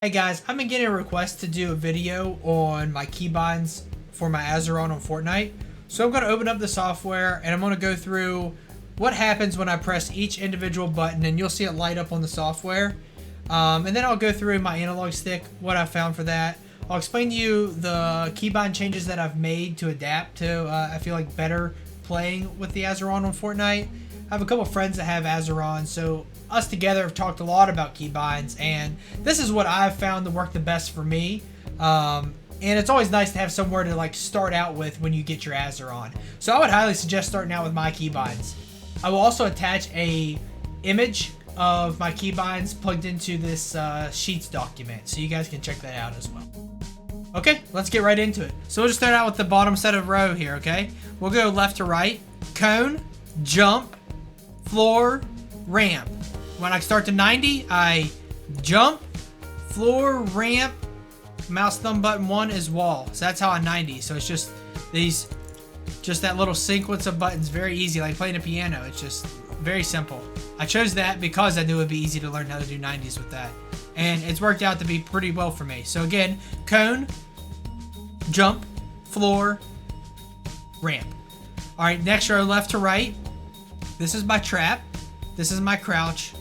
Hey guys, I've been getting a request to do a video on my keybinds for my Azeron on Fortnite. So I'm going to open up the software and I'm going to go through what happens when I press each individual button, and you'll see it light up on the software. And then I'll go through my analog stick, what I found for that. I'll explain to you the keybind changes that I've made to adapt to, I feel like, better playing with the Azeron on Fortnite. I have a couple friends that have Azeron, so us together have talked a lot about keybinds, and this is what I've found to work the best for me. And it's always nice to have somewhere to like start out with when you get your Azeron. So I would highly suggest starting out with my keybinds. I will also attach a image of my keybinds plugged into this Sheets document, so you guys can check that out as well. Okay, let's get right into it. So we'll just start out with the bottom set of row here, okay? We'll go left to right, cone, jump, floor, ramp. When I start to 90, I jump, floor, ramp, mouse thumb button 1 is wall. So that's how I 90. So it's just that little sequence of buttons, very easy, like playing a piano. It's just very simple. I chose that because I knew it would be easy to learn how to do 90s with that. And it's worked out to be pretty well for me. So again, cone, jump, floor, ramp. All right, next row left to right. This is my trap. This is my crouch.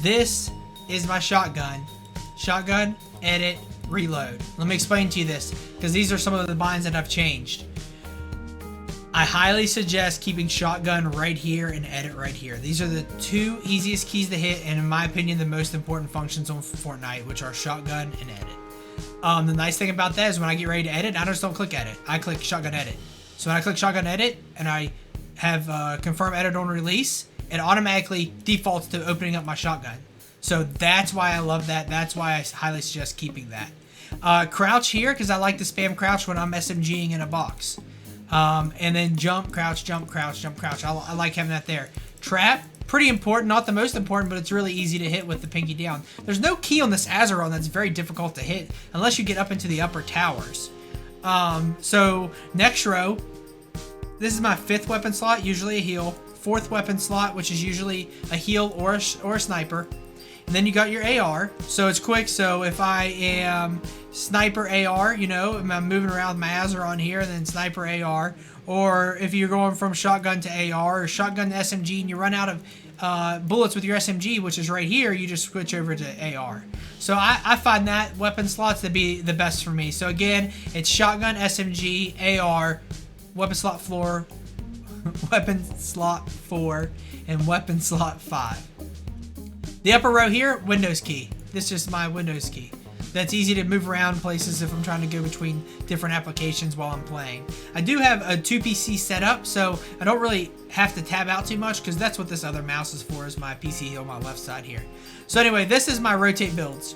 This is my shotgun. Shotgun, edit, reload. Let me explain to you this, because these are some of the binds that I've changed. I highly suggest keeping shotgun right here and edit right here. These are the two easiest keys to hit, and in my opinion, the most important functions on Fortnite, which are shotgun and edit. The nice thing about that is when I get ready to edit, I just don't click edit. I click shotgun edit. So when I click shotgun edit and I have confirm edit on release, it automatically defaults to opening up my shotgun. So that's why I love that. That's why I highly suggest keeping that. Crouch here, because I like to spam crouch when I'm SMGing in a box. And then jump, crouch, jump, crouch, jump, crouch. I like having that there. Trap, pretty important. Not the most important, but it's really easy to hit with the pinky down. There's no key on this Azeron that's very difficult to hit unless you get up into the upper towers. So next row, this is my 5th weapon slot, usually a heal. 4th weapon slot, which is usually a heal or a sniper. And then you got your AR, so it's quick. So if I am sniper AR, you know, I'm moving around with my Azeron here, and then sniper AR. Or if you're going from shotgun to AR or shotgun to SMG and you run out of bullets with your SMG, which is right here, you just switch over to AR. So I find that weapon slots to be the best for me. So again, it's shotgun, SMG, AR, weapon slot floor, weapon slot 4, and weapon slot 5. The upper row here, Windows key. This is my Windows key. That's easy to move around places if I'm trying to go between different applications while I'm playing. I do have a 2 PC setup, so I don't really have to tab out too much, because that's what this other mouse is for, is my PC on my left side here. So anyway, this is my rotate builds.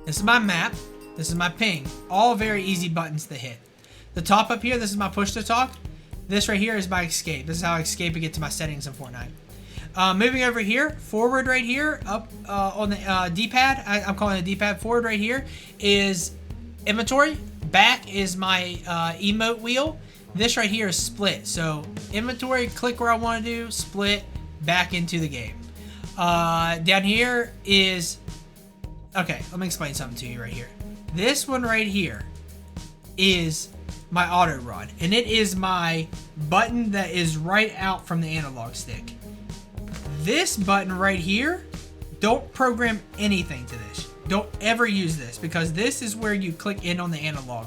This is my map. This is my ping. All very easy buttons to hit. The top up here, this is my push to talk. This right here is my escape. This is how I escape and get to my settings in Fortnite. Moving over here, forward right here, up on the D-pad, I'm calling it D-pad, forward right here is inventory. Back is my emote wheel. This right here is split. So inventory, click where I want to do, split, back into the game. Down here is, okay, let me explain something to you right here. This one right here is my auto run, and it is my button that is right out from the analog stick. This button right here, don't program anything to this. Don't ever use this, because this is where you click in on the analog.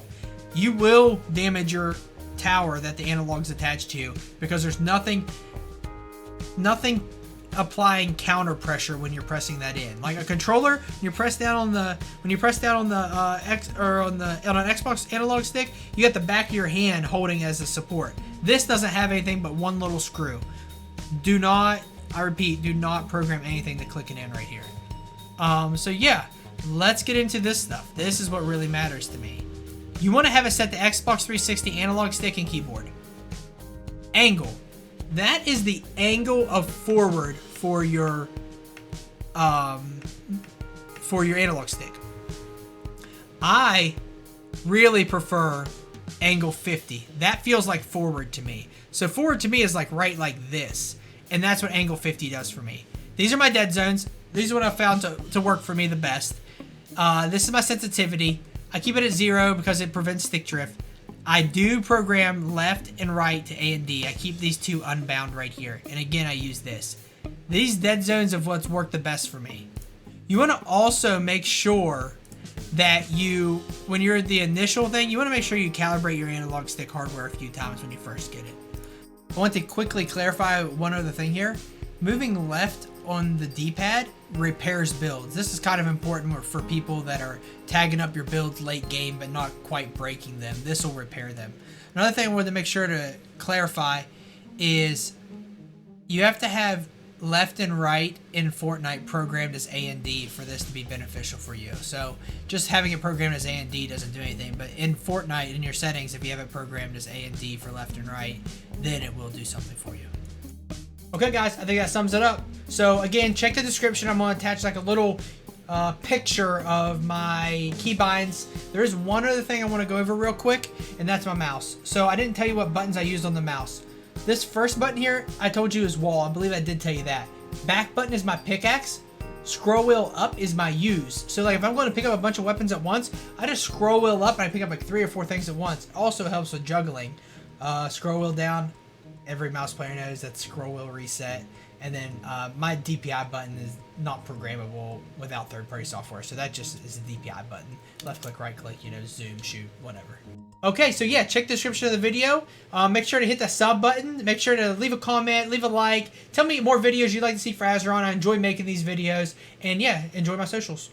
You will damage your tower that the analog's attached to, because there's nothing applying counter pressure when you're pressing that in. Like a controller, when you press down on the on an Xbox analog stick, you got the back of your hand holding as a support. This doesn't have anything but one little screw. Do not, I repeat, do not program anything to clicking in right here. So yeah, let's get into this stuff. This is what really matters to me. You want to have it set to Xbox 360 analog stick and keyboard. Angle. That is the angle of forward for your analog stick. I really prefer angle 50. That feels like forward to me. So forward to me is like right like this. And that's what angle 50 does for me. These are my dead zones. These are what I found to work for me the best. This is my sensitivity. I keep it at 0 because it prevents stick drift. I do program left and right to A and D. I keep these two unbound right here. And again, I use this. These dead zones of what's worked the best for me. You want to also make sure that when you're at the initial thing, you want to make sure you calibrate your analog stick hardware a few times when you first get it. I want to quickly clarify one other thing here. Moving left on the D-pad repairs builds. This is kind of important for people that are tagging up your builds late game but not quite breaking them. This will repair them. Another thing I wanted to make sure to clarify is you have to have left and right in Fortnite programmed as A and D for this to be beneficial for you. So just having it programmed as A and D doesn't do anything, but in Fortnite, in your settings, if you have it programmed as A and D for left and right, then it will do something for you. Okay guys, I think that sums it up. So again, check the description. I'm going to attach like a little picture of my keybinds. There is one other thing I want to go over real quick, and that's my mouse. So I didn't tell you what buttons I used on the mouse. This first button here, I told you is wall. I believe I did tell you that. Back button is my pickaxe. Scroll wheel up is my use. So like if I'm going to pick up a bunch of weapons at once, I just scroll wheel up and I pick up like 3 or 4 things at once. It also helps with juggling. Scroll wheel down. Every mouse player knows that scroll wheel reset. And then my DPI button is not programmable without third-party software. So that just is a DPI button. Left click, right click, zoom, shoot, whatever. Okay, so yeah, check the description of the video. Make sure to hit the sub button. Make sure to leave a comment, leave a like. Tell me more videos you'd like to see for Azeron. I enjoy making these videos. And yeah, enjoy my socials.